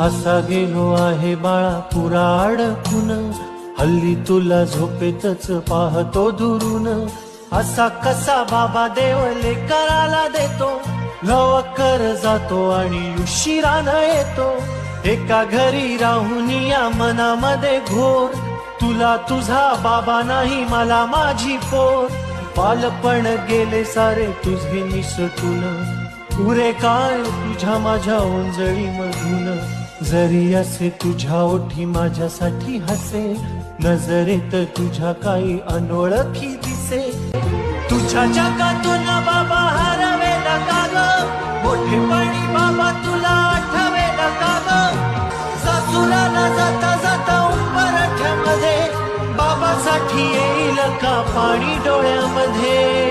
असा गेलो आहे बाळा पुरा अडकून, हल्ली तुला झोपेतच पाहतो दुरून. असा कसा बाबा देव लेकराला देतो, लवकर जातो आणि उशिरानं येतो. एका घरी राहून या मनामध्ये घोर, तुला तुझा बाबा नाही मला माझी पोर. बालपण गेले सारे तुझे निसटून, पुरे काय तुझ्या माझ्या ओंजळी मधून. जरी असे तुझ्या ओठी माझ्यासाठी हसे, नजरेत तुझ्या काही अनोळखी दिसे. तुझ्या जगातून बाबा हरवेला का ग, मोठेपणी बाबा तुला आठवेला का ग. सासुराला जाता जाता उंबरठ्यामध्ये, बाबासाठी येईल का पाणी डोळ्यामध्ये.